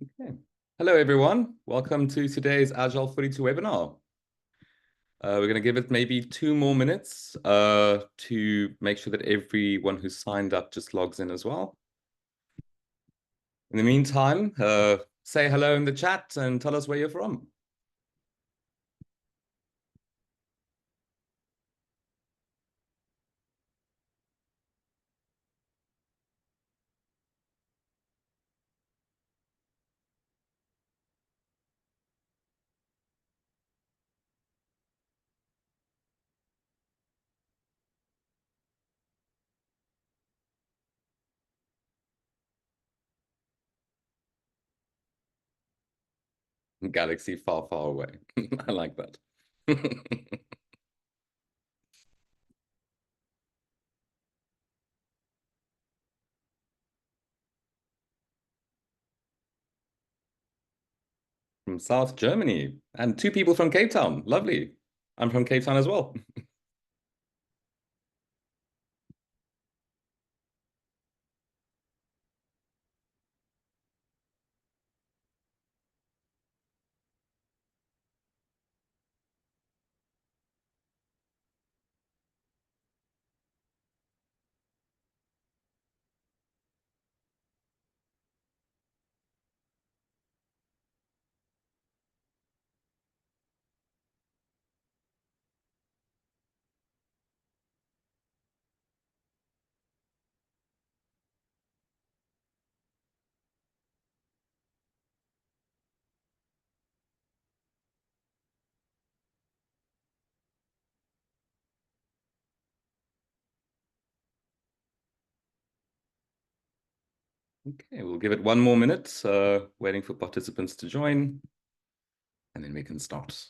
Okay. Hello, everyone. Welcome to today's Agile 42 webinar. We're going to give it maybe 2 more minutes to make sure that everyone who's signed up just logs in as well. In the meantime, say hello in the chat and tell us where you're from. Galaxy far, far away. I like that. From South Germany and 2 people from Cape Town. Lovely. I'm from Cape Town as well. Okay, we'll give it 1 more minute, waiting for participants to join, and then we can start.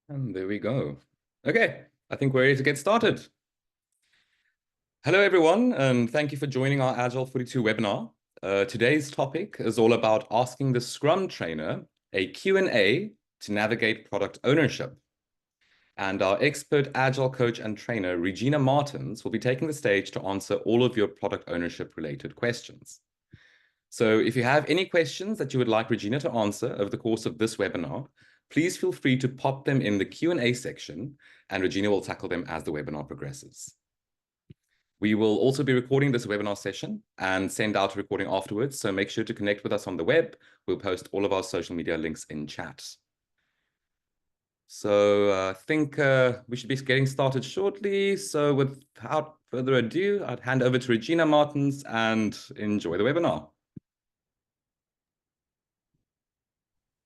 And there we go. Okay, I think we're ready to get started. Hello, everyone, and thank you for joining our Agile 42 webinar. Today's topic is all about asking the Scrum trainer a Q&A to navigate product ownership. And our expert Agile coach and trainer, Regina Martins, will be taking the stage to answer all of your product ownership related questions. So if you have any questions that you would like Regina to answer over the course of this webinar, please feel free to pop them in the Q&A section, and Regina will tackle them as the webinar progresses. We will also be recording this webinar session and send out a recording afterwards, so make sure to connect with us on the web. We'll post all of our social media links in chat. So I think we should be getting started shortly. So without further ado, I'd hand over to Regina Martins and enjoy the webinar.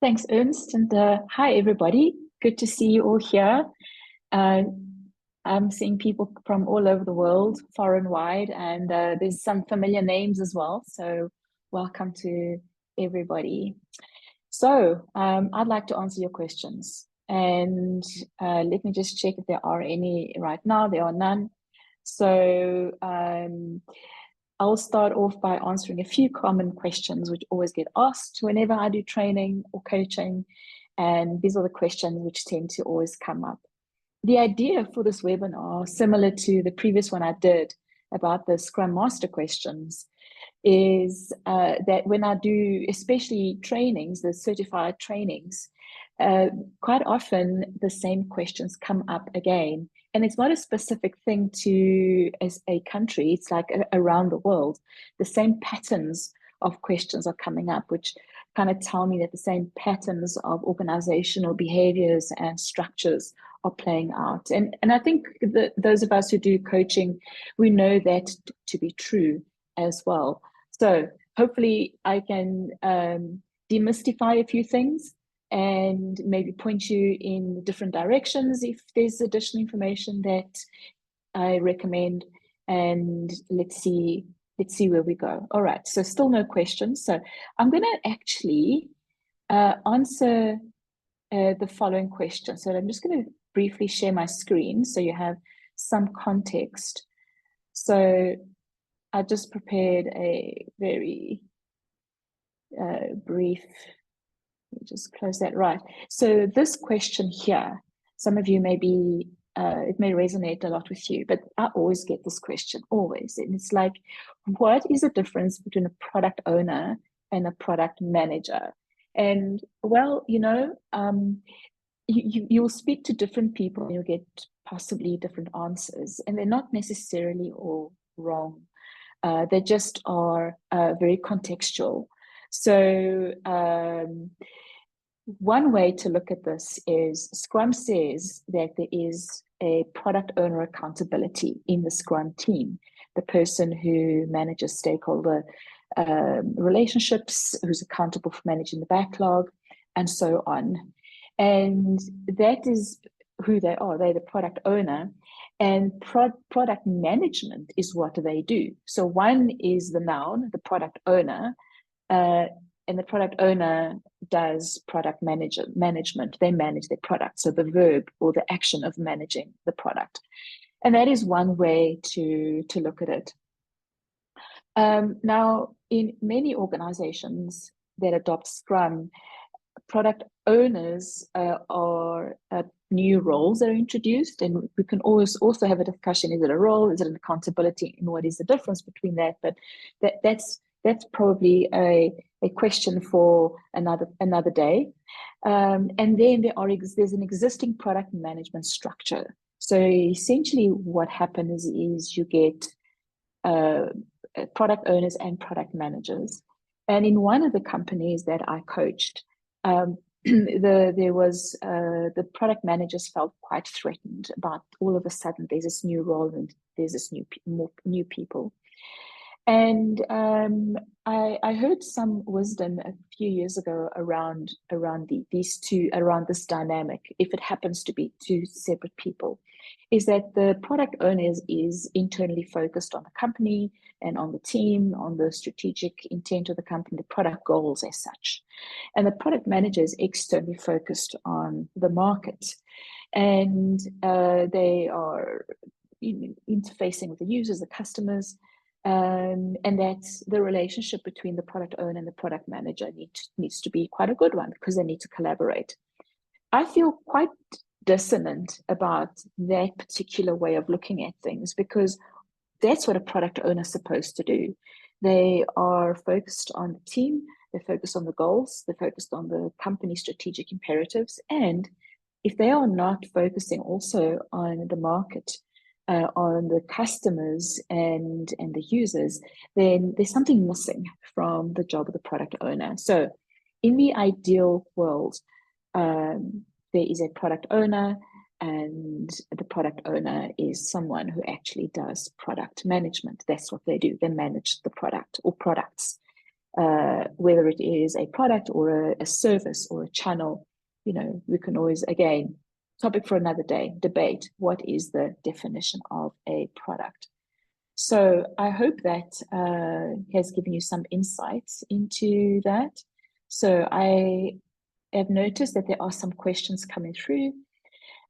Thanks, Ernst, and hi, everybody. Good to see you all here. I'm seeing people from all over the world, far and wide, and there's some familiar names as well. So welcome to everybody. So I'd like to answer your questions. And let me just check if there are any right now. There are none. So I'll start off by answering a few common questions which always get asked whenever I do training or coaching. And these are the questions which tend to always come up. The idea for this webinar, similar to the previous one I did about the Scrum Master questions, is that when I do, especially trainings, the certified trainings, quite often the same questions come up again. And it's not a specific thing to as a country, it's like around the world. The same patterns of questions are coming up, which kind of tell me that the same patterns of organizational behaviors and structures are playing out. And I think those of us who do coaching, we know that to be true as well. So hopefully I can demystify a few things and maybe point you in different directions if there's additional information that I recommend. And let's see where we go. All right, so still no questions. So I'm going to actually answer the following question. So I'm just going to briefly share my screen so you have some context. So I just prepared a very brief, let me just close that. Right. So this question here, some of you may be, it may resonate a lot with you, but I always get this question, always. And it's like, what is the difference between a product owner and a product manager? And well, you'll speak to different people and you'll get possibly different answers, and they're not necessarily all wrong. They just are very contextual. So one way to look at this is Scrum says that there is a product owner accountability in the Scrum team, the person who manages stakeholder relationships, who's accountable for managing the backlog, and so on. And that is who they are. They're the product owner. And product management is what they do. So one is the noun, the product owner, and the product owner does product management. They manage their product. So the verb or the action of managing the product. And that is one way to look at it. Now, in many organizations that adopt Scrum, product owners are new roles that are introduced, and we can always also have a discussion: is it a role, is it an accountability, and what is the difference between that? But that's probably a question for another day. And then there's an existing product management structure. So essentially, what happens is you get product owners and product managers. And in one of the companies that I coached, the product managers felt quite threatened about all of a sudden there's this new role and there's this new people. And I heard some wisdom a few years ago around this dynamic. If it happens to be two separate people, is that the product owner is internally focused on the company and on the team, on the strategic intent of the company, the product goals as such. And the product manager is externally focused on the market. And they are interfacing with the users, the customers, and that's the relationship between the product owner and the product manager needs to be quite a good one because they need to collaborate. I feel quite dissonant about that particular way of looking at things because that's what a product owner is supposed to do. They are focused on the team, they're focused on the goals, they're focused on the company strategic imperatives. And if they are not focusing also on the market, on the customers and the users, then there's something missing from the job of the product owner. So in the ideal world, there is a product owner, and the product owner is someone who actually does product management. That's what they do. They manage the product or products, whether it is a product or a service or a channel. We can always, again, topic for another day, debate what is the definition of a product. So I hope that has given you some insights into that. So I have noticed that there are some questions coming through,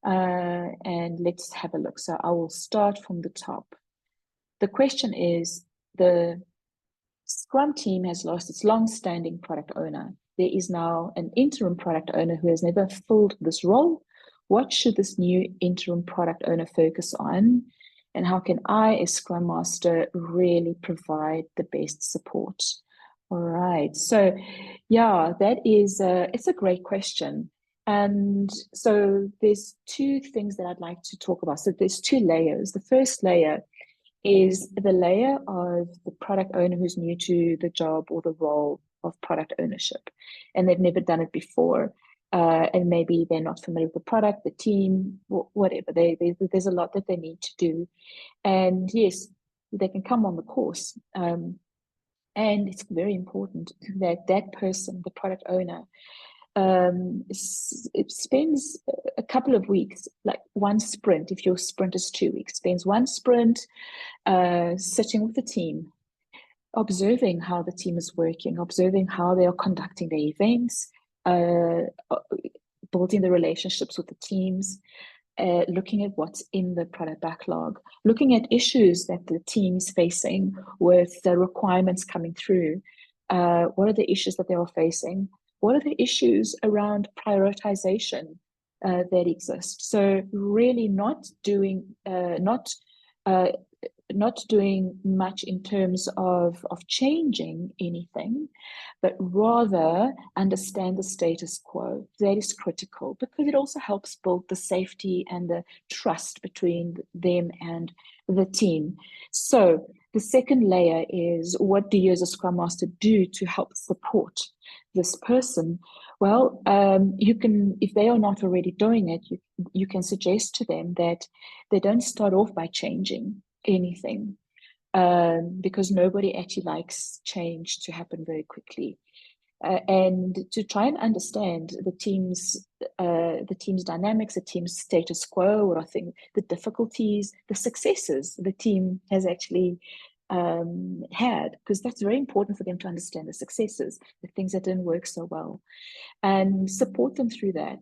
and let's have a look. So I will start from the top. The question is, the Scrum team has lost its long-standing product owner. There is now an interim product owner who has never filled this role. What should this new interim product owner focus on? And how can I, as Scrum Master, really provide the best support? All right. So, yeah, that is it's a great question. And so there's two things that I'd like to talk about. So there's two layers. The first layer is the layer of the product owner who's new to the job or the role of product ownership, and they've never done it before. And maybe they're not familiar with the product, the team, whatever. There's a lot that they need to do. And yes, they can come on the course. And it's very important that that person, the product owner, it spends a couple of weeks, like one sprint. If your sprint is 2 weeks, spends one sprint sitting with the team, observing how the team is working, observing how they are conducting their events, building the relationships with the teams, looking at what's in the product backlog, looking at issues that the team's facing with the requirements coming through. What are the issues that they are facing? What are the issues around prioritization that exist? So really not doing much in terms of changing anything, but rather understand the status quo. That is critical because it also helps build the safety and the trust between them and the team. So the second layer is, what do you as a Scrum Master do to help support this person? Well, you can, if they are not already doing it, you can suggest to them that they don't start off by changing anything, because nobody actually likes change to happen very quickly. And to try and understand the team's dynamics, the team's status quo, what I think the difficulties, the successes the team has actually had, because that's very important for them to understand the successes, the things that didn't work so well, and support them through that.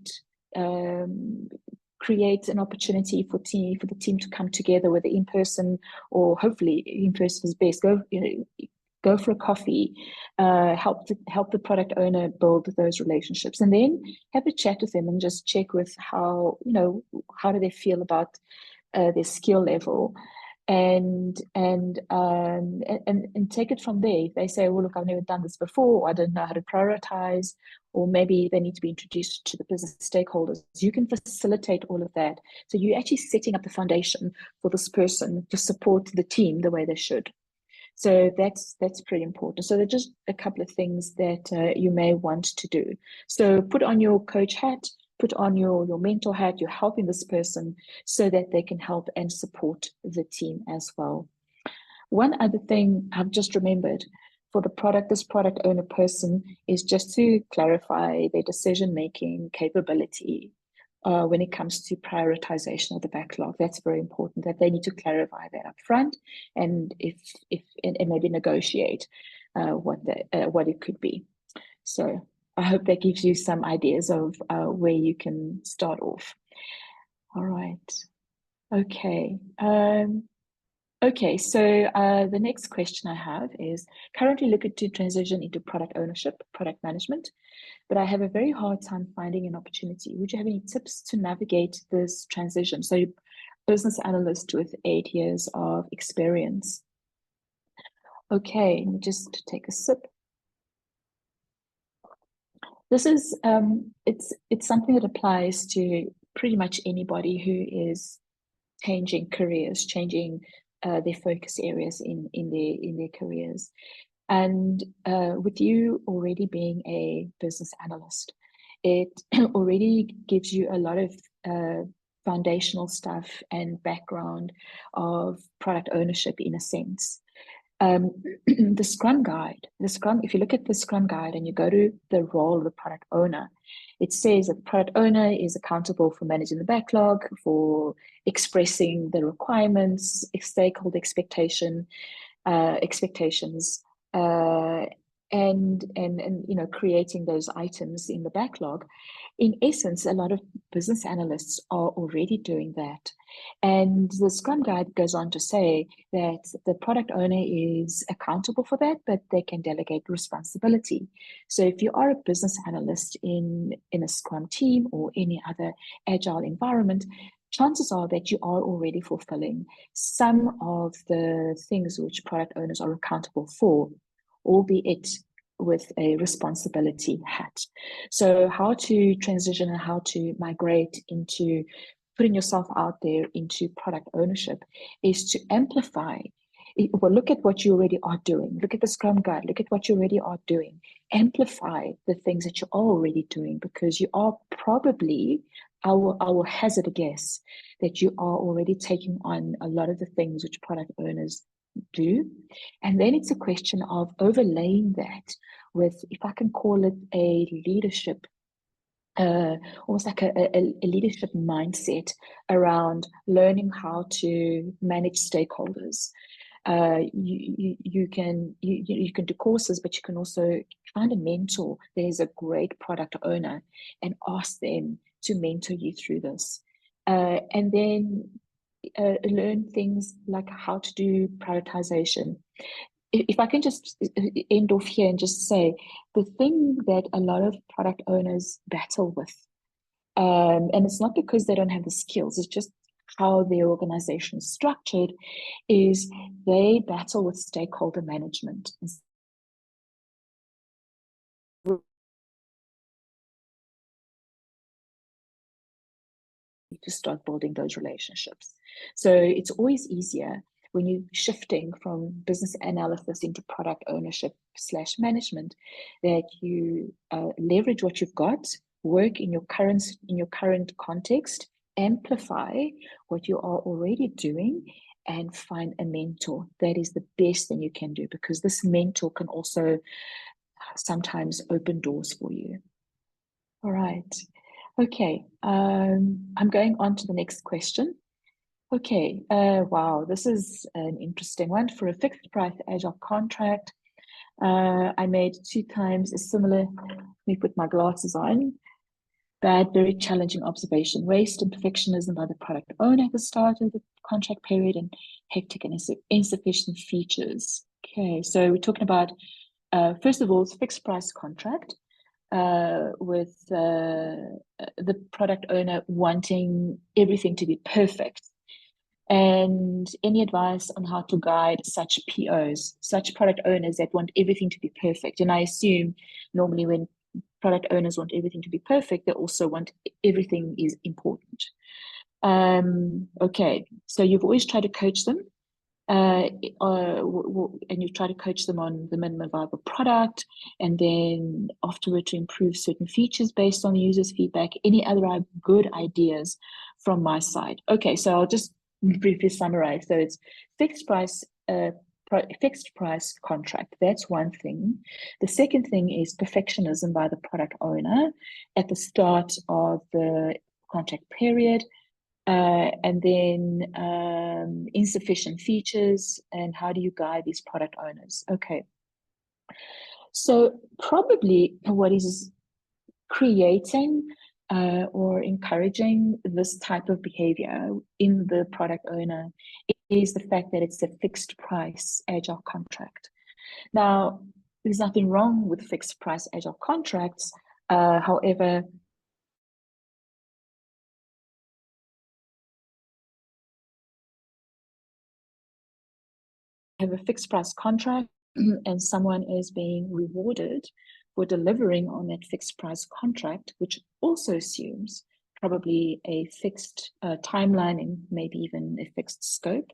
Create an opportunity for the team to come together, whether in person or hopefully in person is best. Go for a coffee, help the product owner build those relationships, and then have a chat with them and just check with how do they feel about their skill level, and take it from there. If they say, well, look, I've never done this before, or I don't know how to prioritize, or maybe they need to be introduced to the business stakeholders, you can facilitate all of that. So you're actually setting up the foundation for this person to support the team the way they should. So that's pretty important. So they're just a couple of things that you may want to do. So put on your coach hat, put on your mentor hat. You're helping this person so that they can help and support the team as well. One other thing I've just remembered for this product owner person is just to clarify their decision-making capability when it comes to prioritization of the backlog. That's very important, that they need to clarify that up front, and and maybe negotiate what it could be. So I hope that gives you some ideas of where you can start off. All right. Okay. Okay, so the next question I have is, currently looking to transition into product ownership, product management, but I have a very hard time finding an opportunity. Would you have any tips to navigate this transition? So you're a business analyst with 8 years of experience. Okay, let me just take a sip. This is, it's something that applies to pretty much anybody who is changing careers, changing their focus areas in their careers. And with you already being a business analyst, it already gives you a lot of foundational stuff and background of product ownership in a sense. The Scrum Guide, if you look at the Scrum Guide and you go to the role of the product owner, it says that the product owner is accountable for managing the backlog, for expressing the requirements, stakeholder expectations, and creating those items in the backlog. In essence, a lot of business analysts are already doing that. And the Scrum Guide goes on to say that the product owner is accountable for that, but they can delegate responsibility. So if you are a business analyst in a Scrum team or any other Agile environment, chances are that you are already fulfilling some of the things which product owners are accountable for, albeit with a responsibility hat. So how to transition and how to migrate into putting yourself out there into product ownership is to amplify Well, look at what you already are doing. Look at the Scrum Guide. Look at what you already are doing. Amplify the things that you are already doing, because you are probably, I will hazard a guess, that you are already taking on a lot of the things which product owners do. And then it's a question of overlaying that with, if I can call it, a leadership, almost like a leadership mindset around learning how to manage stakeholders. You can do courses, but you can also find a mentor. There's a great product owner and ask them to mentor you through this. And then learn things like how to do prioritization. If I can just end off here and just say, the thing that a lot of product owners battle with, and it's not because they don't have the skills, it's just how their organization is structured, is they battle with stakeholder management. To start building those relationships. So it's always easier when you're shifting from business analysis into product ownership / management, that you leverage what you've got, work in your current context, amplify what you are already doing, and find a mentor. That is the best thing you can do, because this mentor can also sometimes open doors for you. All right. Okay, I'm going on to the next question. Okay, wow, this is an interesting one. For a fixed price Agile contract, I made 2 times a similar, let me put my glasses on, bad, very challenging observation, waste and perfectionism by the product owner at the start of the contract period, and hectic and insufficient features. Okay, so we're talking about, first of all, it's fixed price contract. With the product owner wanting everything to be perfect. And any advice on how to guide such POs, such product owners that want everything to be perfect? And I assume normally when product owners want everything to be perfect, they also want everything is important. Okay, so you've always tried to coach them. And you try to coach them on the minimum viable product, and then afterward to improve certain features based on the user's feedback. Any other good ideas from my side? Okay, so I'll just briefly summarize. So it's fixed price contract. That's one thing. The second thing is perfectionism by the product owner at the start of the contract period. And then insufficient features, and how do you guide these product owners? Okay, so probably what is creating or encouraging this type of behavior in the product owner is the fact that it's a fixed price Agile contract. Now, there's nothing wrong with fixed price Agile contracts. However, have a fixed price contract and someone is being rewarded for delivering on that fixed price contract, which also assumes probably a fixed timeline and maybe even a fixed scope,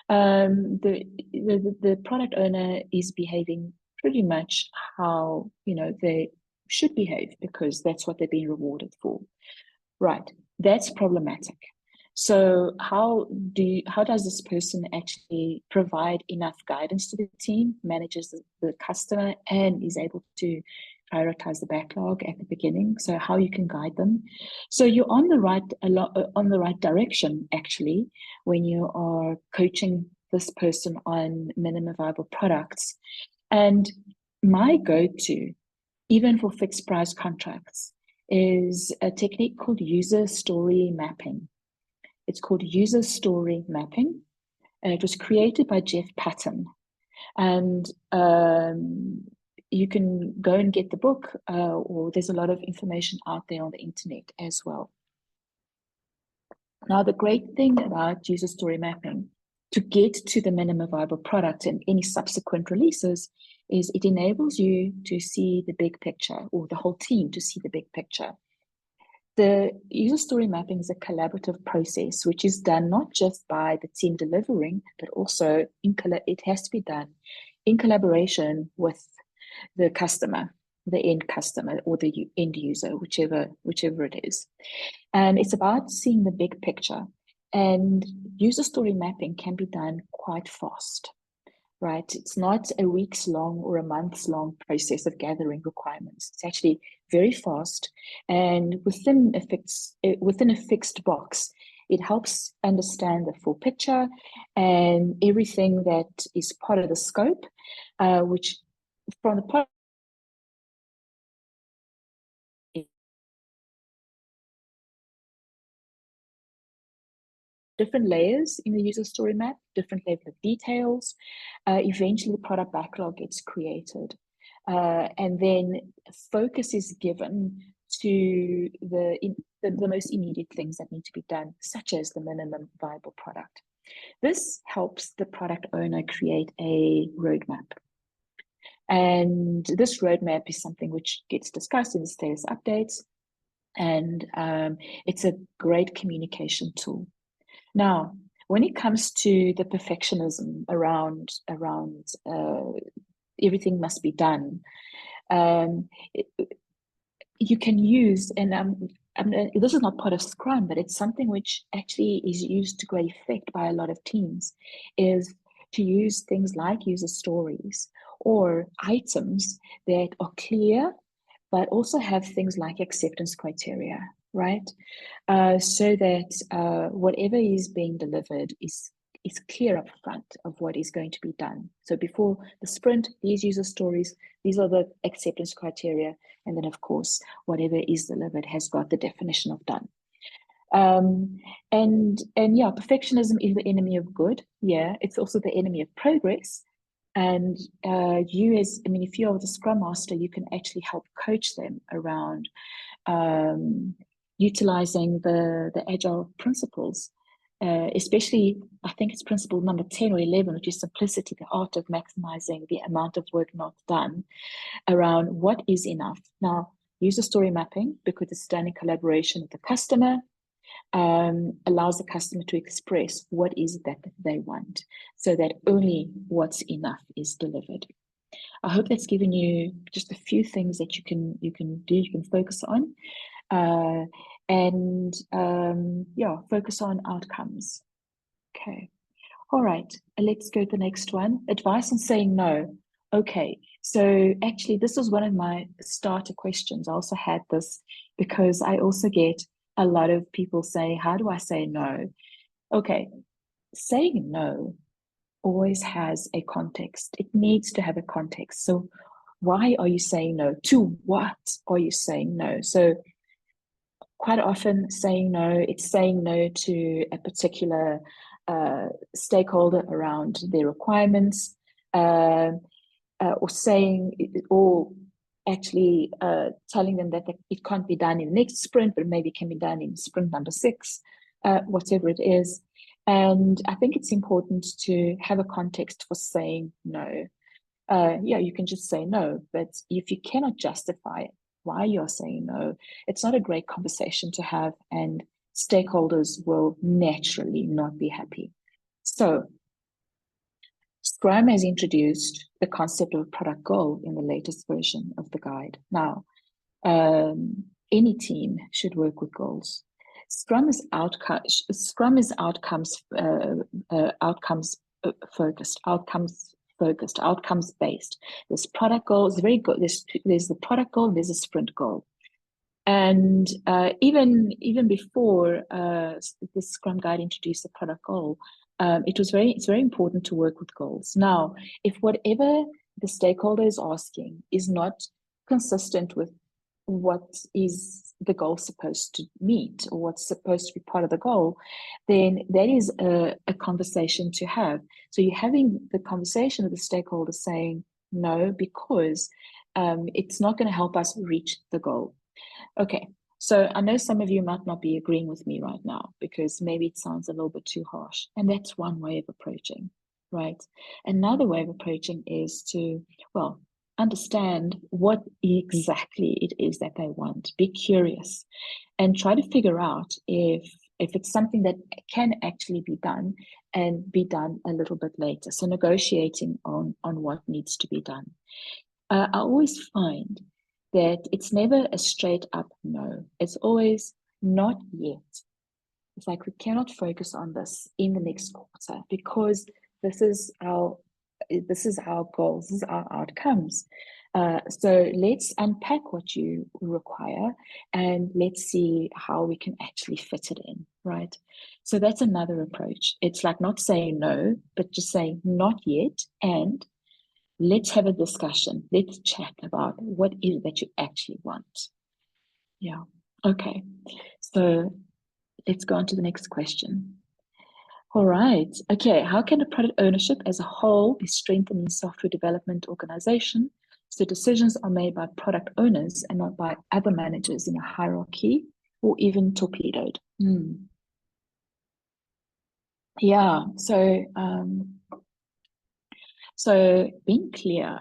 the product owner is behaving pretty much how they should behave, because that's what they're being rewarded for. Right, that's problematic. So how does this person actually provide enough guidance to the team, manages the customer, and is able to prioritize the backlog at the beginning? So how you can guide them. So you're on the right direction actually when you are coaching this person on minimum viable products. And my go-to, even for fixed price contracts, is a technique called user story mapping. It's called user story mapping. And it was created by Jeff Patton. And you can go and get the book, or there's a lot of information out there on the internet as well. Now, the great thing about user story mapping to get to the minimum viable product and any subsequent releases is it enables you to see the big picture, or the whole team to see the big picture. The user story mapping is a collaborative process, which is done not just by the team delivering, but also it has to be done in collaboration with the customer, the end customer, or the end user, whichever it is. And it's about seeing the big picture. And user story mapping can be done quite fast, right? It's not a weeks long or a months long process of gathering requirements. It's actually very fast, and within a fixed box, it helps understand the full picture and everything that is part of the scope, which from the part different layers in the user story map, different level of details. Eventually, the product backlog gets created. And then focus is given to the most immediate things that need to be done, such as the minimum viable product. This helps the product owner create a roadmap. And this roadmap is something which gets discussed in the status updates. And it's a great communication tool. Now, when it comes to the perfectionism around everything must be done, you can use, and this is not part of Scrum, but it's something which actually is used to great effect by a lot of teams, is to use things like user stories or items that are clear, but also have things like acceptance criteria, right? So that whatever is being delivered is clear up front of what is going to be done. So before the sprint, these user stories, these are the acceptance criteria, and then of course, whatever is delivered has got the definition of done. And yeah, perfectionism is the enemy of good. Yeah, it's also the enemy of progress. And if you're the Scrum Master, you can actually help coach them around utilizing the Agile principles, especially, I think it's principle number 10 or 11, which is simplicity, the art of maximizing the amount of work not done, around what is enough. Now, user story mapping, because it's done in collaboration with the customer, allows the customer to express what is it that they want, so that only what's enough is delivered. I hope that's given you just a few things that you can do, you can focus on, yeah, focus on outcomes. Okay, all right, let's go to the next one. Advice on saying no. Okay, so actually this was one of my starter questions. I also had this because I also get a lot of people say, how do I say no? Okay, saying no always has a context. It needs to have a context. So why are you saying no? To what are you saying no? So quite often saying no, it's saying no to a particular stakeholder around their requirements, or actually telling them that it can't be done in the next sprint, but maybe it can be done in sprint number 6, whatever it is. And I think it's important to have a context for saying no. Yeah, you can just say no, but if you cannot justify why you're saying no, it's not a great conversation to have, and stakeholders will naturally not be happy. So Scrum has introduced the concept of product goal in the latest version of the guide. Now, any team should work with goals. Scrum is outcomes focused, outcomes based. There's product goals, very good. There's the product goal, there's a sprint goal. And even before the Scrum Guide introduced the product goal, it's very important to work with goals. Now, if whatever the stakeholder is asking is not consistent with what is the goal supposed to meet, or what's supposed to be part of the goal, then that is a conversation to have. So you're having the conversation with the stakeholder saying no, because it's not going to help us reach the goal. Okay, so I know some of you might not be agreeing with me right now, because maybe it sounds a little bit too harsh, and that's one way of approaching, right? Another way of approaching is to, well, understand what exactly it is that they want. Be curious and try to figure out if it's something that can actually be done and be done a little bit later. So negotiating on what needs to be done. I always find that it's never a straight up no. It's always not yet. It's like we cannot focus on this in the next quarter because this is our goals, this is our outcomes. So let's unpack what you require and let's see how we can actually fit it in, right? So that's another approach. It's like not saying no, but just saying not yet, and let's have a discussion. Let's chat about what is it that you actually want. Yeah. Okay. So let's go on to the next question. All right. Okay. How can a product ownership as a whole be strengthened in software development organization so decisions are made by product owners and not by other managers in a hierarchy or even torpedoed? Yeah. So being clear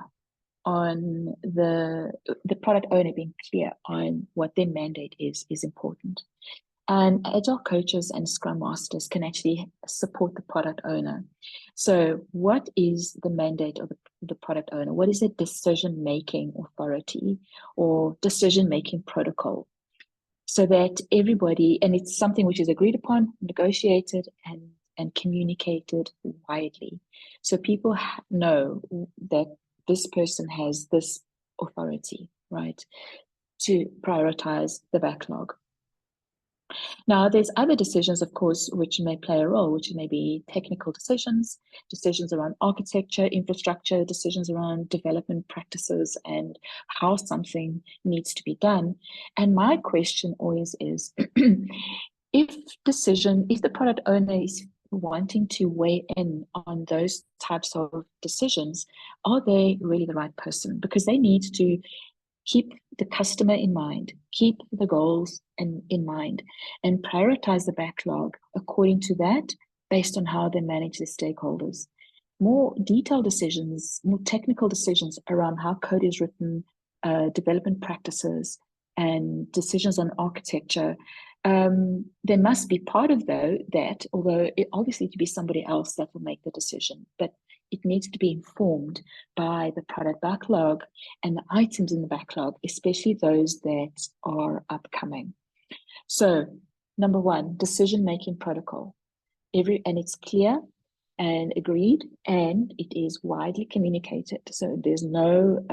on the product owner being clear on what their mandate is important. And Agile coaches and Scrum Masters can actually support the product owner. So what is the mandate of the product owner? What is the decision-making authority or decision-making protocol? So that everybody, and it's something which is agreed upon, negotiated, and communicated widely. So people know that this person has this authority, right, to prioritize the backlog. Now, there's other decisions, of course, which may play a role, which may be technical decisions, decisions around architecture, infrastructure, decisions around development practices, and how something needs to be done. And my question always is, if the product owner is wanting to weigh in on those types of decisions, are they really the right person? Because they need to keep the customer in mind, keep the goals in mind, and prioritize the backlog according to that based on how they manage the stakeholders. More detailed decisions, more technical decisions around how code is written, development practices, and decisions on architecture. There must be part of that, although it obviously to be somebody else that will make the decision, but it needs to be informed by the product backlog and the items in the backlog, especially those that are upcoming. So, number one, decision-making protocol. And it's clear and agreed, and it is widely communicated. So there's no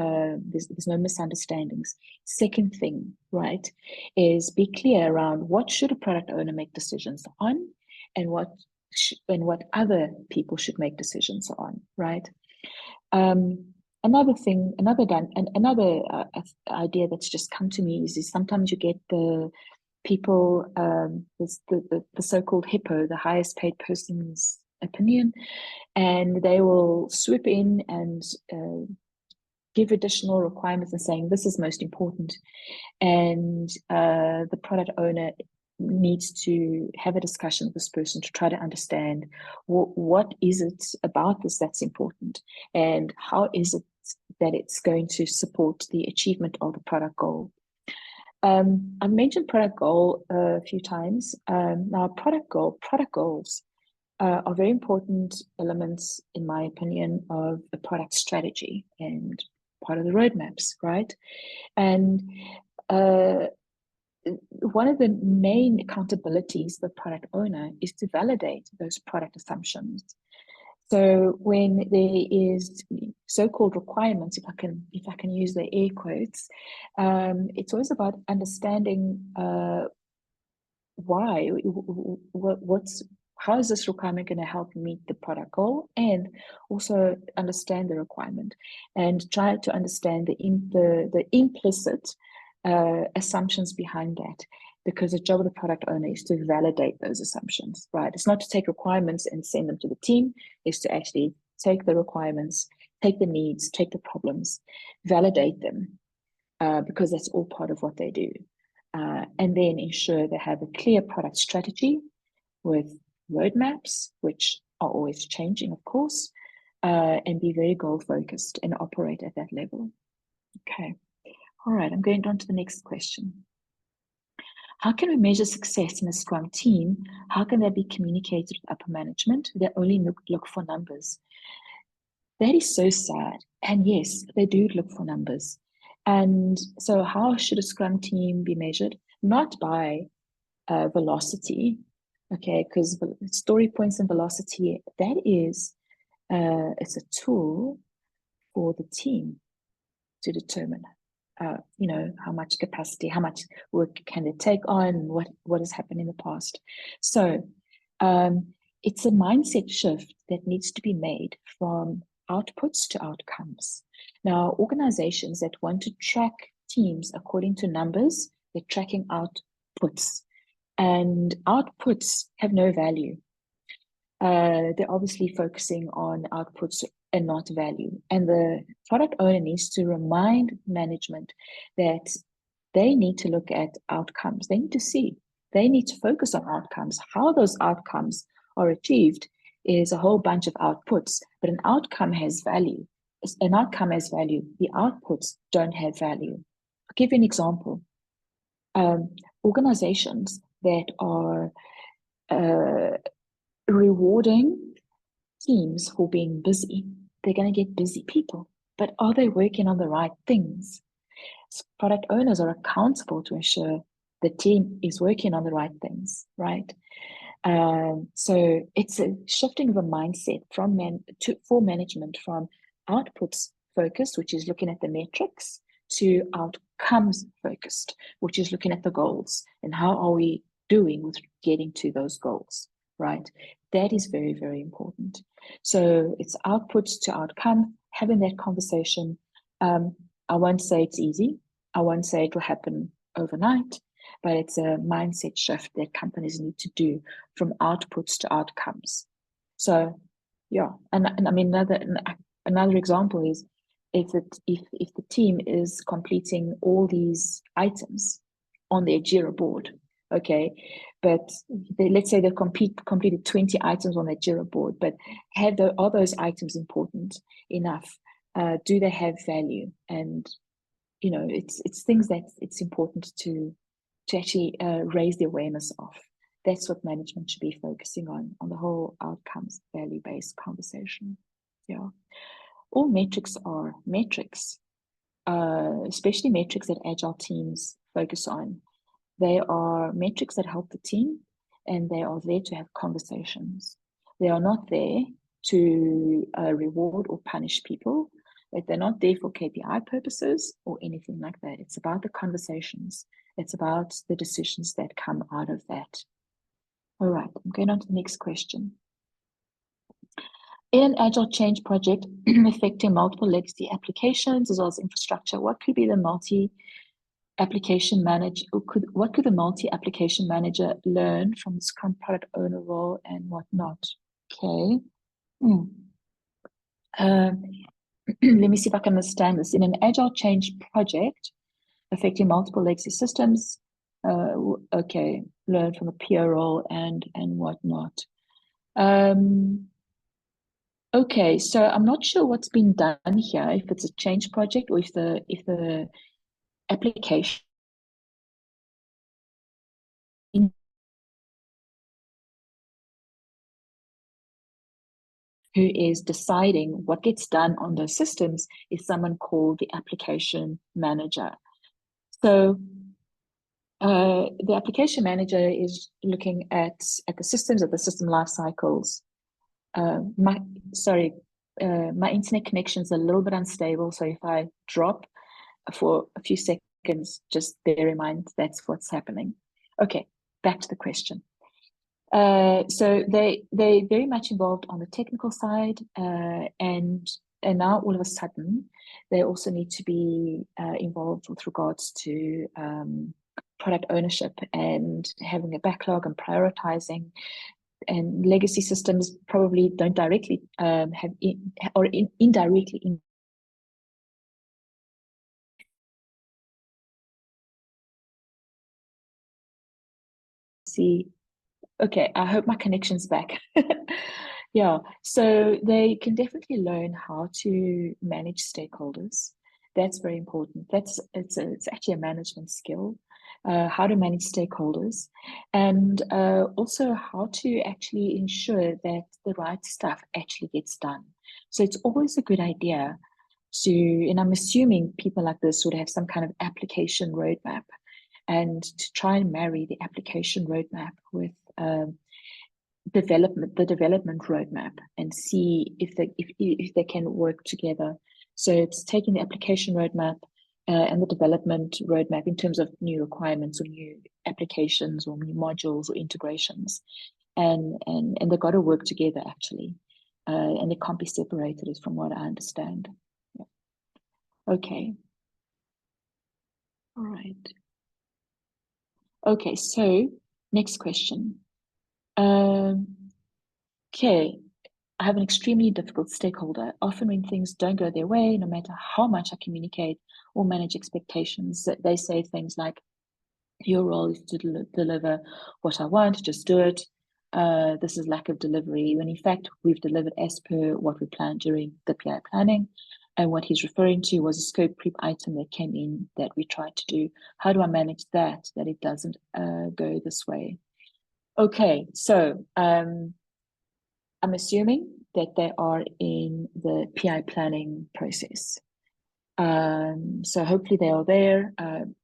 misunderstandings. Second thing, right, is be clear around what should a product owner make decisions on, and what other people should make decisions on, right? Another thing, another idea that's just come to me is sometimes you get the people, the so-called hippo, the highest paid person's opinion, and they will swoop in and give additional requirements and saying this is most important, and the product owner needs to have a discussion with this person to try to understand what is it about this that's important, and how is it that it's going to support the achievement of the product goal. I've mentioned product goal a few times. Now, product goals are very important elements, in my opinion, of the product strategy and part of the roadmaps, right? And one of the main accountabilities of the product owner is to validate those product assumptions. So when there is so-called requirements, if I can use the air quotes, it's always about understanding why, how is this requirement going to help meet the product goal, and also understand the requirement and try to understand the implicit assumptions behind that, because the job of the product owner is to validate those assumptions, right? It's not to take requirements and send them to the team. It's to actually take the requirements, take the needs, take the problems, validate them, because that's all part of what they do. And then ensure they have a clear product strategy with roadmaps, which are always changing, of course, and be very goal focused and operate at that level. Okay. All right, I'm going on to the next question. How can we measure success in a Scrum team? How can that be communicated with upper management? They only look for numbers. That is so sad. And yes, they do look for numbers. And so, how should a Scrum team be measured? Not by velocity, okay? Because story points and velocity, that is, it's a tool for the team to determine, how much capacity, how much work can they take on, what has happened in the past. So it's a mindset shift that needs to be made from outputs to outcomes. Now, organizations that want to track teams according to numbers, they're tracking outputs, and outputs have no value. They're obviously focusing on outputs and not value. And the product owner needs to remind management that they need to look at outcomes. They need to see, they need to focus on outcomes. How those outcomes are achieved is a whole bunch of outputs, but an outcome has value. An outcome has value. The outputs don't have value. I'll give you an example. Organizations that are rewarding teams for being busy, they're going to get busy people. But are they working on the right things? Product owners are accountable to ensure the team is working on the right things, right? So it's a shifting of a mindset for management from outputs focused, which is looking at the metrics, to outcomes focused, which is looking at the goals and how are we doing with getting to those goals, right? That is very, very important. So it's outputs to outcome, having that conversation. I won't say it's easy. I won't say it will happen overnight, but it's a mindset shift that companies need to do from outputs to outcomes. So, yeah, and I mean another example is if the team is completing all these items on their Jira board, okay, but let's say they've completed 20 items on their Jira board, but are those items important enough? Do they have value? And it's things that it's important to actually raise the awareness of. That's what management should be focusing on the whole outcomes value-based conversation. Yeah, all metrics are metrics, especially metrics that agile teams focus on. They are metrics that help the team, and they are there to have conversations. They are not there to reward or punish people. They're not there for KPI purposes or anything like that. It's about the conversations. It's about the decisions that come out of that. All right, I'm going on to the next question. In an agile change project affecting multiple legacy applications as well as infrastructure, what could be the multi-application manager, what could the multi-application manager learn from the Scrum product owner role and whatnot? Okay. Let me see if I can understand this. In an agile change project affecting multiple legacy systems, okay, learn from a peer role and whatnot. Okay, so I'm not sure what's been done here, if it's a change project or if the application who is deciding what gets done on those systems is someone called the application manager. So the application manager is looking at the systems, at the system life cycles. My internet connection is a little bit unstable, so if I drop for a few seconds, just bear in mind that's what's happening. Okay, back to the question. So they very much involved on the technical side, and now all of a sudden they also need to be involved with regards to product ownership and having a backlog and prioritizing. And legacy systems probably don't directly indirectly see. Okay, I hope my connection's back. Yeah, so they can definitely learn how to manage stakeholders That's very important. It's actually a management skill, how to manage stakeholders, and also how to actually ensure that the right stuff actually gets done. So it's always a good idea to, and I'm assuming people like this would have some kind of application roadmap, and to try and marry the application roadmap with the development roadmap, and see if they can work together. So it's taking the application roadmap and the development roadmap in terms of new requirements or new applications or new modules or integrations, and they've got to work together actually, and they can't be separated, is from what I understand. Yeah. Okay. All right. Okay, so next question. Okay, I have an extremely difficult stakeholder. Often when things don't go their way, no matter how much I communicate or manage expectations, they say things like, your role is to deliver what I want, just do it. This is lack of delivery, when in fact we've delivered as per what we planned during the PI planning. And what he's referring to was a scope creep item that came in that we tried to do. How do I manage that it doesn't go this way? Okay, so I'm assuming that they are in the PI planning process. So hopefully they are there.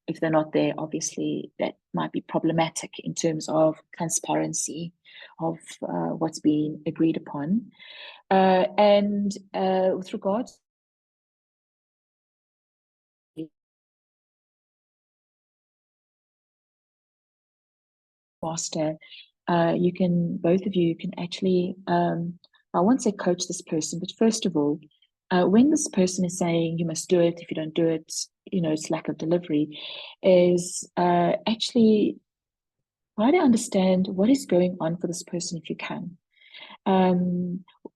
If they're not there, obviously that might be problematic in terms of transparency of what's being agreed upon. And with regards to master, both of you can actually, I won't say coach this person, but first of all, when this person is saying you must do it, if you don't do it, it's lack of delivery, is actually try to understand what is going on for this person if you can.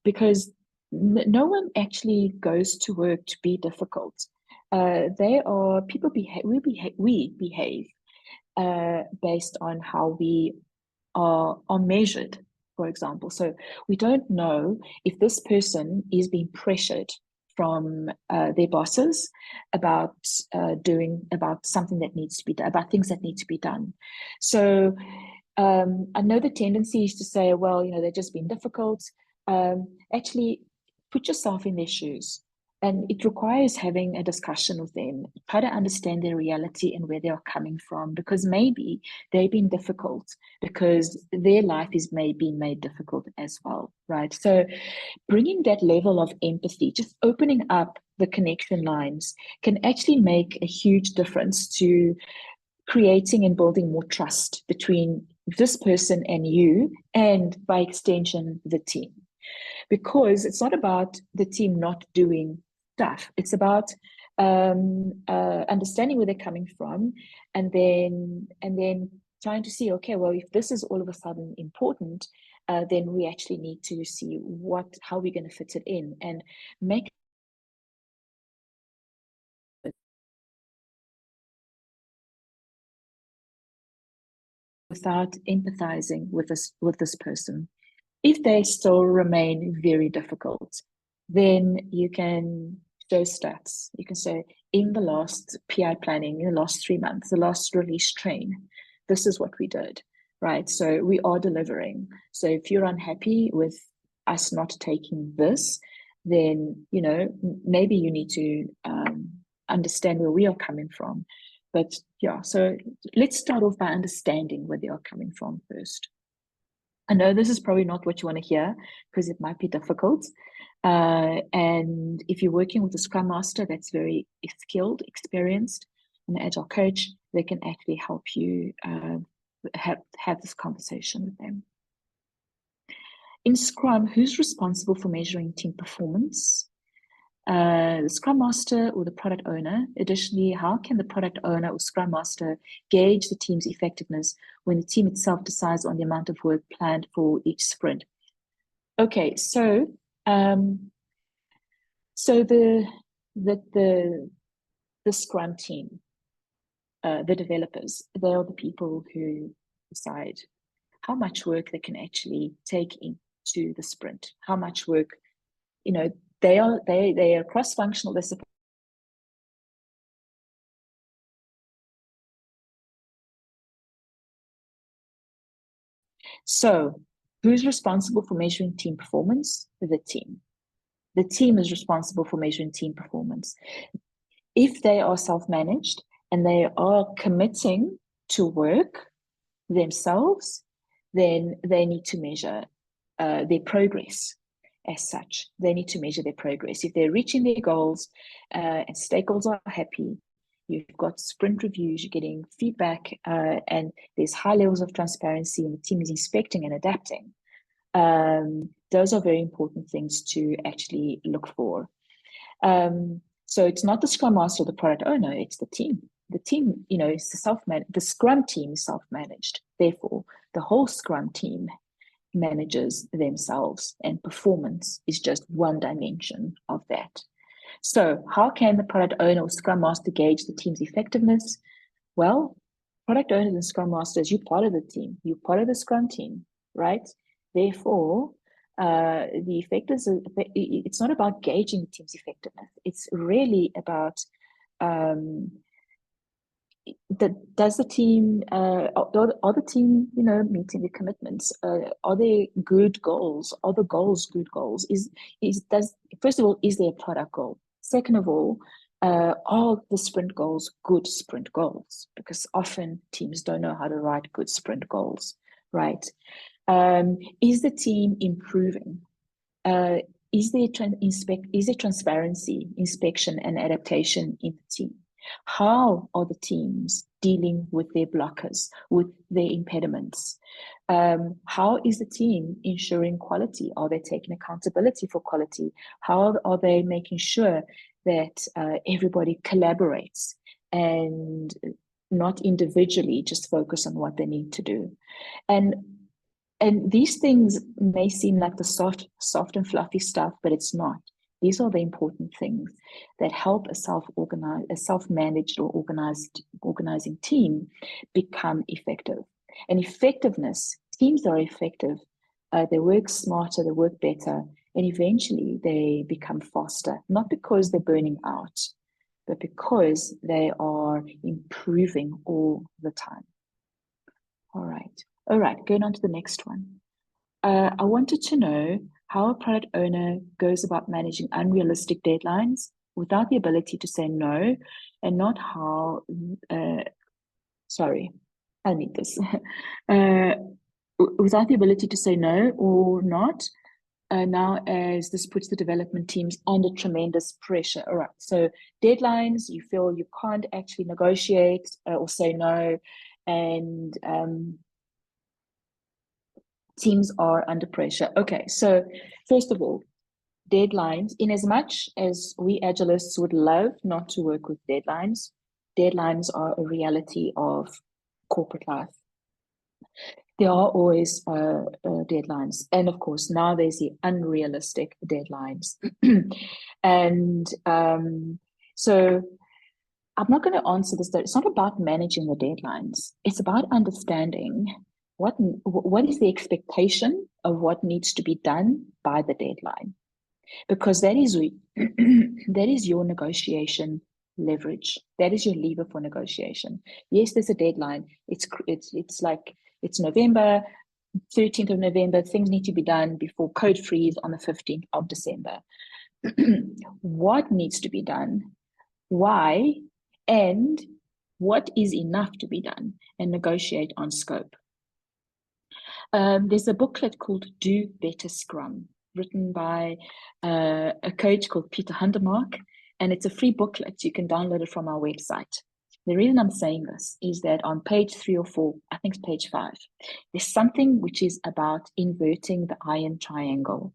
Because no one actually goes to work to be difficult. They are people behave. We behave based on how we are measured, for example. So we don't know if this person is being pressured from their bosses about about something that needs to be done, about things that need to be done. So I know the tendency is to say, well, they're just being difficult. Actually, put yourself in their shoes. And it requires having a discussion with them, try to understand their reality and where they are coming from, because maybe they've been difficult because their life is maybe made difficult as well, right? So bringing that level of empathy, just opening up the connection lines, can actually make a huge difference to creating and building more trust between this person and you, and by extension, the team. Because it's not about the team not doing stuff. It's about understanding where they're coming from, and then trying to see, okay, well, if this is all of a sudden important, then we actually need to see how we're going to fit it in and make without empathizing with this person. If they still remain very difficult, then you can show stats. You can say, in the last PI planning, in the last 3 months, the last release train, this is what we did, right? So we are delivering. So if you're unhappy with us not taking this, then, maybe you need to understand where we are coming from. But yeah, so let's start off by understanding where they are coming from first. I know this is probably not what you want to hear because it might be difficult. And if you're working with a Scrum Master that's very skilled, experienced, an Agile coach, they can actually help you have this conversation with them. In Scrum, who's responsible for measuring team performance? The Scrum Master or the product owner. Additionally, how can the product owner or Scrum Master gauge the team's effectiveness when the team itself decides on the amount of work planned for each sprint? Okay, so the Scrum team, the developers, they are the people who decide how much work they can actually take into the sprint, how much work, they are cross-functional, they're So who's responsible for measuring team performance? The team. The team is responsible for measuring team performance. If they are self-managed and they are committing to work themselves, then they need to measure their progress as such. They need to measure their progress. If they're reaching their goals and stakeholders are happy, you've got sprint reviews, you're getting feedback, and there's high levels of transparency, and the team is inspecting and adapting. Those are very important things to actually look for. So it's not the Scrum Master or the product owner, it's the team. The team, is the Scrum team is self-managed. Therefore, the whole Scrum team manages themselves, and performance is just one dimension of that. So how can the product owner or Scrum Master gauge the team's effectiveness? Well, product owners and Scrum Masters, you're part of the team. You're part of the Scrum team, right? Therefore, the effectiveness, it's not about gauging the team's effectiveness. It's really about does the team, are the team, meeting the commitments? Are there good goals? Are the goals good goals? First of all, is there a product goal? Second of all, are the sprint goals good sprint goals? Because often teams don't know how to write good sprint goals, right? Is the team improving? Is there transparency, inspection, and adaptation in the team? How are the teams dealing with their blockers, with their impediments? How is the team ensuring quality? Are they taking accountability for quality? How are they making sure that everybody collaborates and not individually just focus on what they need to do? And these things may seem like the soft and fluffy stuff, but it's not. These are the important things that help a self-managed or organizing team become effective. And effectiveness, teams are effective. They work smarter, they work better, and eventually they become faster, not because they're burning out, but because they are improving all the time. All right, going on to the next one. I wanted to know how a product owner goes about managing unrealistic deadlines without the ability to say no, and not how, sorry, I need this. Without the ability to say no or not, now as this puts the development teams under tremendous pressure. All right, so deadlines, you feel you can't actually negotiate or say no, and teams are under pressure. Okay, so first of all, deadlines. In as much as we Agilists would love not to work with deadlines, deadlines are a reality of corporate life. There are always deadlines. And of course, now there's the unrealistic deadlines. And so I'm not going to answer this. It's not about managing the deadlines. It's about understanding what is the expectation of what needs to be done by the deadline, because that is your negotiation leverage. That is your lever for negotiation. Yes, there's a deadline. It's like it's November, 13th of November. Things need to be done before code freeze on the 15th of December. What needs to be done? Why? And what is enough to be done? And negotiate on scope. There's a booklet called Do Better Scrum, written by a coach called Peter Hundermark, and it's a free booklet. You can download it from our website. The reason I'm saying this is that on page 3 or 4, I think it's page 5, there's something which is about inverting the iron triangle,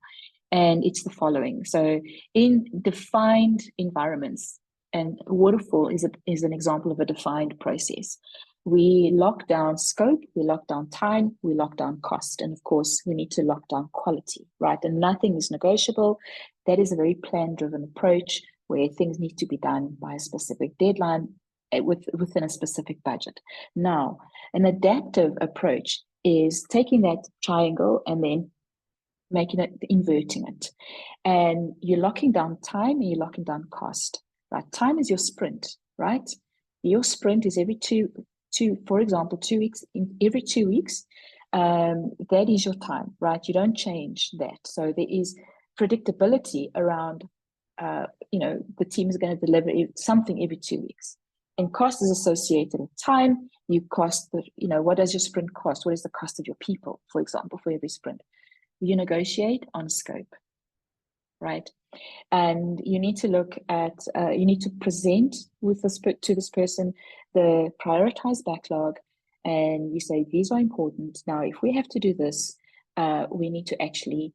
and it's the following. So in defined environments, and waterfall is an example of a defined process. We lock down scope, we lock down time, we lock down cost. And of course, we need to lock down quality, right? And nothing is negotiable. That is a very plan-driven approach where things need to be done by a specific deadline within a specific budget. Now, an adaptive approach is taking that triangle and then inverting it. And you're locking down time and you're locking down cost, right? Time is your sprint, right? Your sprint is every for example, 2 weeks. Every 2 weeks, that is your time, right? You don't change that. So there is predictability around, the team is going to deliver something every 2 weeks. And cost is associated with time. You cost what does your sprint cost? What is the cost of your people, for example, for every sprint? You negotiate on scope, right? And you need to look at, you need to present to this person the prioritized backlog, and you say, these are important. Now, if we have to do this, we need to actually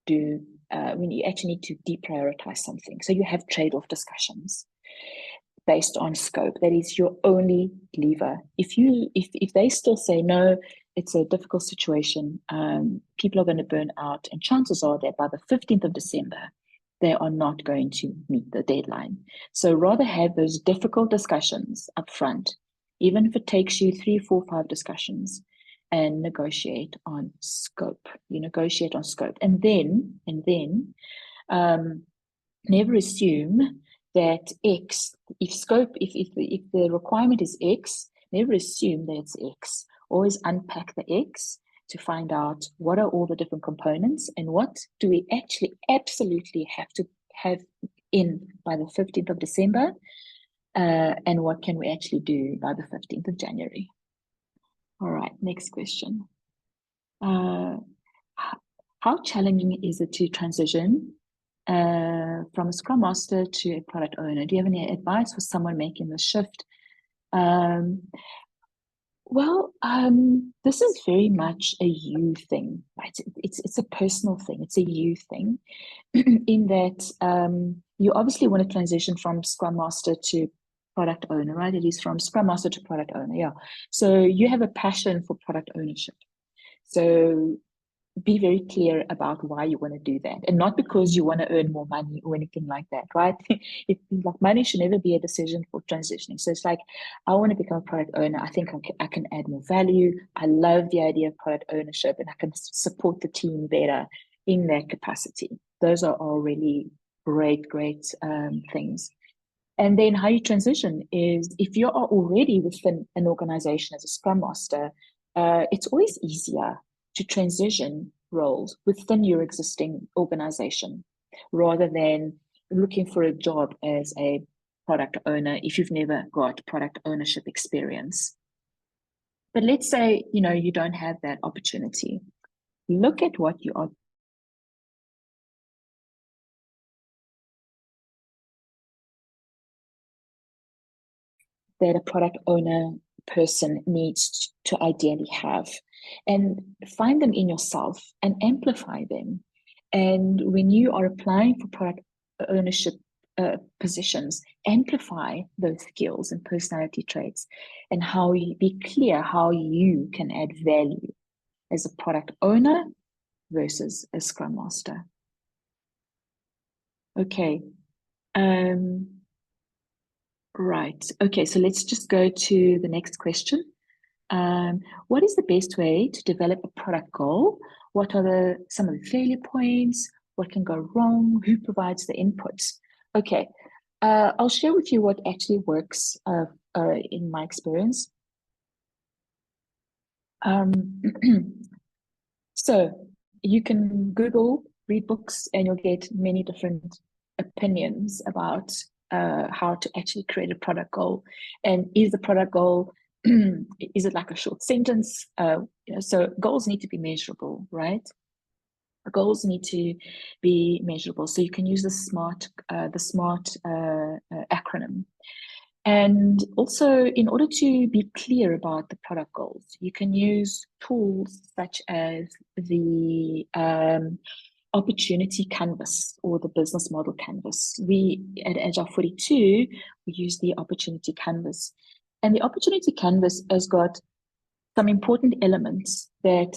need to deprioritize something. So you have trade-off discussions based on scope. That is your only lever. If they still say no, it's a difficult situation, people are going to burn out, and chances are that by the 15th of December, they are not going to meet the deadline. So rather have those difficult discussions up front, even if it takes you 3, 4, 5 discussions, and negotiate on scope. You negotiate on scope, and then never assume that X, if the requirement is X, never assume that it's X. Always unpack the X to find out what are all the different components and what do we actually absolutely have to have in by the 15th of December, and what can we actually do by the 15th of January. All right, next question. How challenging is it to transition from a Scrum Master to a product owner? Do you have any advice for someone making the shift? This is very much a you thing, right? It's a personal thing. It's a you thing in that you obviously want to transition from Scrum Master to product owner, right? It is from Scrum Master to product owner, yeah. So you have a passion for product ownership. So be very clear about why you want to do that, and not because you want to earn more money or anything like that, right? Like money should never be a decision for transitioning. So it's like, I want to become a product owner. I think I can add more value. I love the idea of product ownership, and I can support the team better in that capacity. Those are all really great things. And then how you transition is, if you are already within an organization as a Scrum Master, it's always easier to transition roles within your existing organization rather than looking for a job as a product owner if you've never got product ownership experience. But let's say, you don't have that opportunity. Look at what you are that a product owner person needs to ideally have, and find them in yourself and amplify them. And when you are applying for product ownership positions, amplify those skills and personality traits, and be clear how you can add value as a product owner versus a Scrum Master. Okay. Right. Okay, so let's just go to the next question. What is the best way to develop a product goal? What are some of the failure points? What can go wrong? Who provides the inputs? Okay, I'll share with you what actually works in my experience. So you can Google, read books, and you'll get many different opinions about how to actually create a product goal. And is the product goal, is it like a short sentence? So goals need to be measurable, right? Goals need to be measurable. So you can use the SMART acronym. And also, in order to be clear about the product goals, you can use tools such as the opportunity canvas or the business model canvas. We at Agile 42, we use the opportunity canvas. And the opportunity canvas has got some important elements that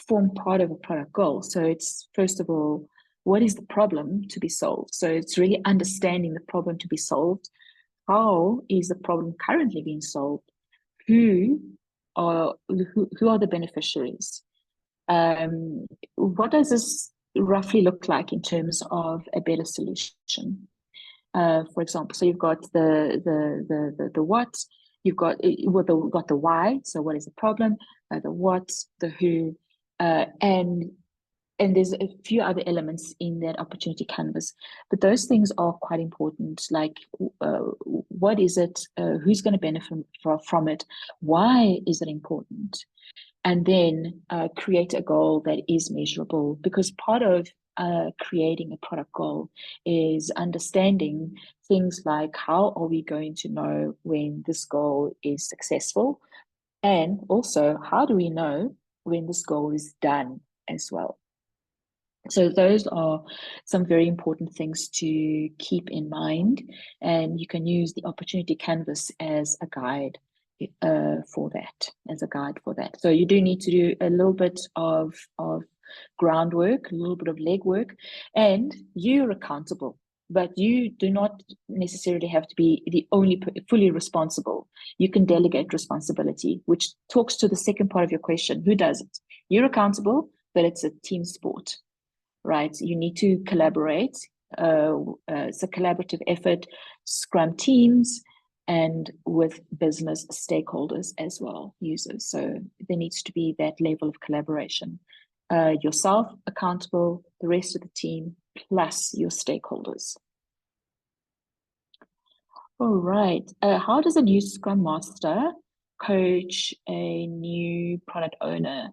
form part of a product goal. So it's, first of all, what is the problem to be solved? So it's really understanding the problem to be solved. How is the problem currently being solved? Who are the beneficiaries? What does this roughly look like in terms of a better solution? For example, so you've got the what, you've got the why, so what is the problem, the what, the who, and there's a few other elements in that opportunity canvas, but those things are quite important. Like, what is it? Who's going to benefit from it? Why is it important? And then create a goal that is measurable, because part of creating a product goal is understanding things like, how are we going to know when this goal is successful? And also, how do we know when this goal is done as well? So those are some very important things to keep in mind, and you can use the opportunity canvas as a guide for that. So you do need to do a little bit of groundwork, a little bit of legwork, and you're accountable. But you do not necessarily have to be the only fully responsible. You can delegate responsibility, which talks to the second part of your question: who does it? You're accountable, but it's a team sport. Right? You need to collaborate. It's a collaborative effort, Scrum teams, and with business stakeholders as well, users. So there needs to be that level of collaboration. Yourself accountable, the rest of the team, plus your stakeholders. All right. How does a new Scrum Master coach a new product owner?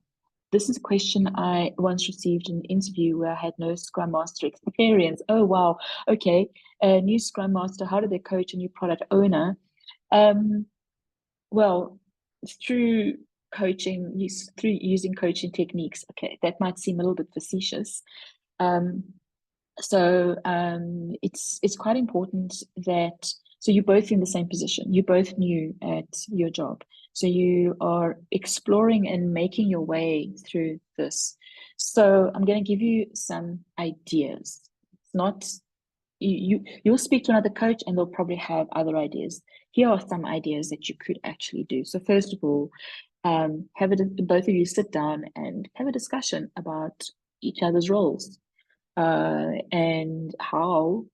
This is a question I once received in an interview where I had no Scrum Master experience. Oh, wow. Okay. A new Scrum Master, how do they coach a new product owner? Well, through coaching, through using coaching techniques. Okay, that might seem a little bit facetious. It's quite important that, so you're both in the same position. You're both new at your job. So you are exploring and making your way through this. So I'm going to give you some ideas. It's not, you'll speak to another coach and they'll probably have other ideas. Here are some ideas that you could actually do. So first of all, both of you sit down and have a discussion about each other's roles, and how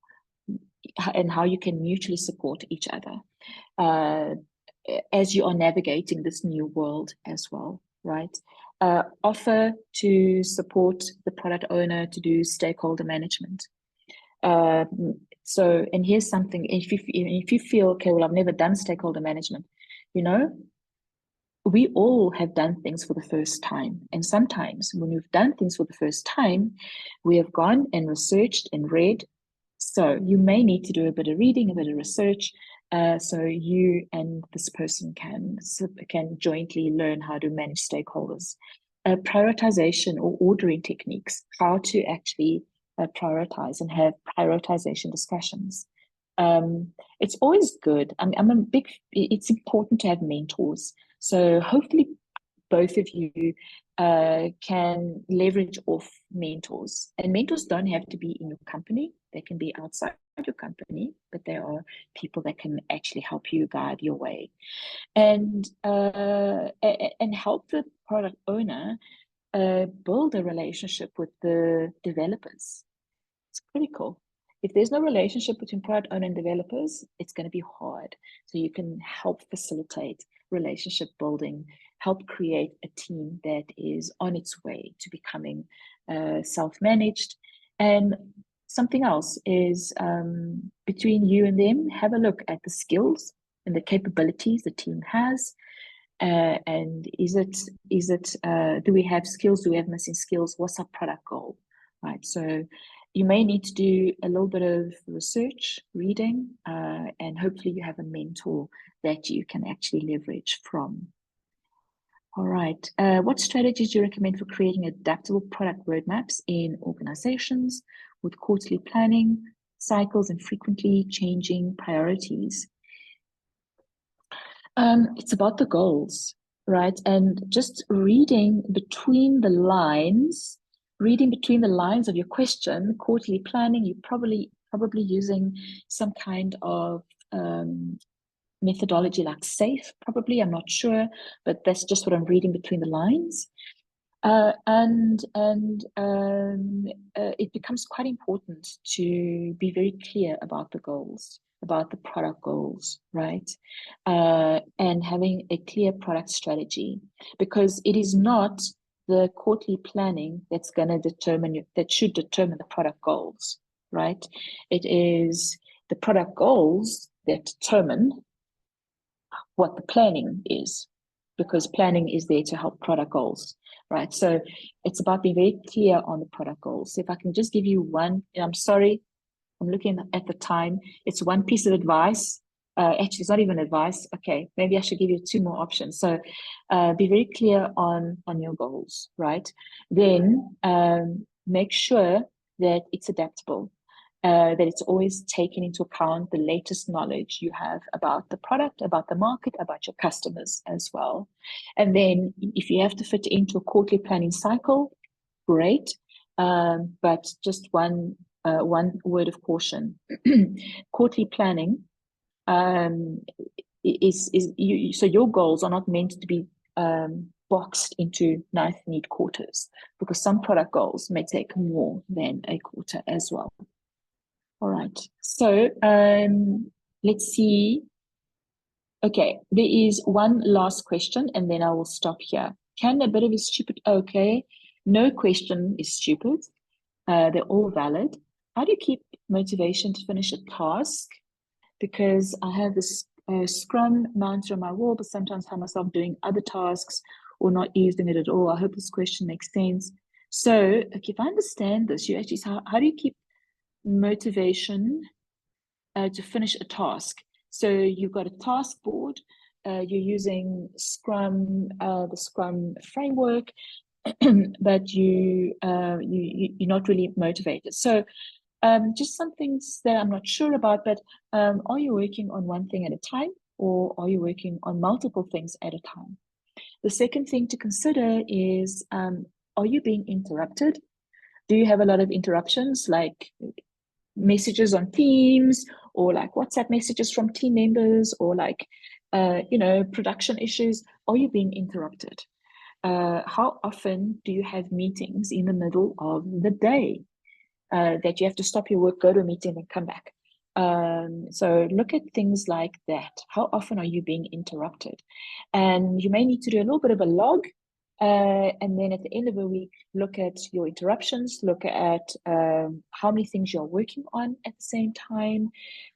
you can mutually support each other as you are navigating this new world as well, right? Offer to support the product owner to do stakeholder management. And here's something: if you feel, okay, well, I've never done stakeholder management, we all have done things for the first time. And sometimes when we've done things for the first time, we have gone and researched and read. So you may need to do a bit of reading, a bit of research, so you and this person can jointly learn how to manage stakeholders. Prioritization or ordering techniques, how to actually prioritize and have prioritization discussions. It's always good. It's important to have mentors. So hopefully both of you can leverage off mentors. And mentors don't have to be in your company. They can be outside your company, but there are people that can actually help you guide your way. And help the product owner build a relationship with the developers. It's critical. If there's no relationship between product owner and developers, it's going to be hard. So you can help facilitate relationship building, help create a team that is on its way to becoming self-managed. And something else is, between you and them, have a look at the skills and the capabilities the team has. And do we have skills? Do we have missing skills? What's our product goal? Right. So you may need to do a little bit of research, reading, and hopefully you have a mentor that you can actually leverage from. All right. What strategies do you recommend for creating adaptable product roadmaps in organizations with quarterly planning cycles and frequently changing priorities? It's about the goals, right? And just reading between the lines of your question, quarterly planning, you're probably using some kind of methodology like SAFe, probably, I'm not sure, but that's just what I'm reading between the lines. It becomes quite important to be very clear about the goals, about the product goals, right? And having a clear product strategy, because it is not the quarterly planning that's going to determine, that should determine the product goals, right? It is the product goals that determine what the planning is, because planning is there to help product goals, right? So it's about being very clear on the product goals. So if I can just give you one, and I'm sorry, I'm looking at the time, it's one piece of advice. Actually, it's not even advice. Okay, maybe I should give you two more options. So be very clear on your goals, right? Then make sure that it's adaptable. That it's always taken into account the latest knowledge you have about the product, about the market, about your customers as well. And then if you have to fit into a quarterly planning cycle, great. But just one word of caution. Quarterly planning so your goals are not meant to be boxed into nice, neat quarters, because some product goals may take more than a quarter as well. All right. So let's see. Okay, there is one last question, and then I will stop here. Can a bit of a stupid? Okay, no question is stupid. They're all valid. How do you keep motivation to finish a task? Because I have this Scrum Master on my wall, but sometimes I find myself doing other tasks or not using it at all. I hope this question makes sense. So, okay, if I understand this, you actually, how do you keep motivation to finish a task? So you've got a task board, you're using Scrum, the Scrum framework, but you're not really motivated. So just some things that I'm not sure about, but are you working on one thing at a time, or are you working on multiple things at a time? The second thing to consider is, are you being interrupted? Do you have a lot of interruptions, like messages on Teams, or like WhatsApp messages from team members, or like, production issues? Are you being interrupted? How often do you have meetings in the middle of the day that you have to stop your work, go to a meeting, and come back? So look at things like that. How often are you being interrupted? And you may need to do a little bit of a log. And then at the end of the week, look at your interruptions, look at how many things you're working on at the same time,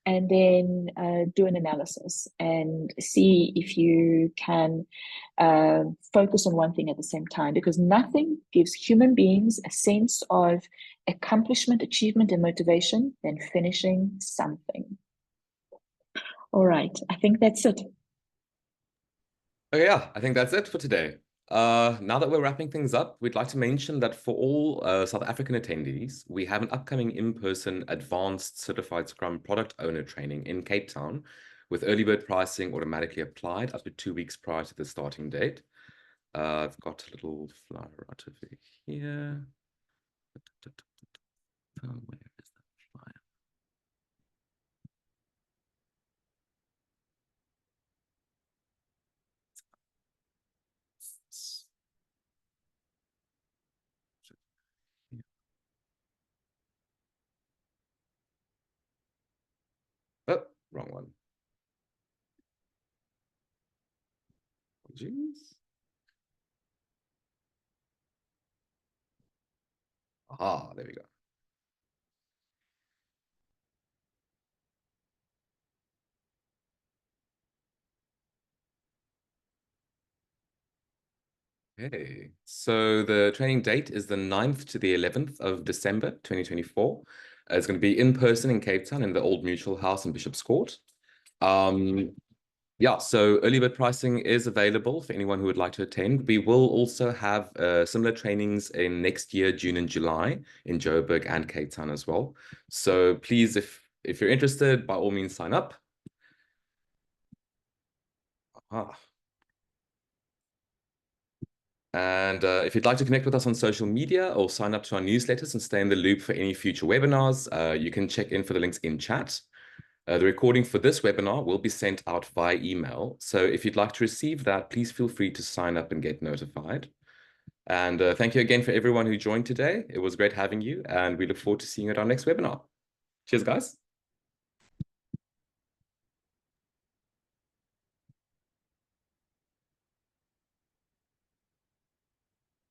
and then do an analysis and see if you can focus on one thing at the same time, because nothing gives human beings a sense of accomplishment, achievement, and motivation than finishing something. All right, I think that's it. Okay, yeah, I think that's it for today. Now that we're wrapping things up, we'd like to mention that for all South African attendees, we have an upcoming in-person advanced certified Scrum product owner training in Cape Town, with early bird pricing automatically applied up to 2 weeks prior to the starting date. I've got a little flyer right over here. Where is that flyer? Oh, wrong one. Jeez. Ah, there we go. Okay, so the training date is the 9th to the 11th of December 2024. It's going to be in person in Cape Town in the Old Mutual House in Bishop's Court. Yeah, so early bird pricing is available for anyone who would like to attend. We will also have similar trainings in next year, June and July, in Joburg and Cape Town as well. So please, if you're interested, by all means, sign up. And if you'd like to connect with us on social media or sign up to our newsletters and stay in the loop for any future webinars, you can check in for the links in chat. The recording for this webinar will be sent out via email. So if you'd like to receive that, please feel free to sign up and get notified. And thank you again for everyone who joined today. It was great having you, and we look forward to seeing you at our next webinar. Cheers, guys.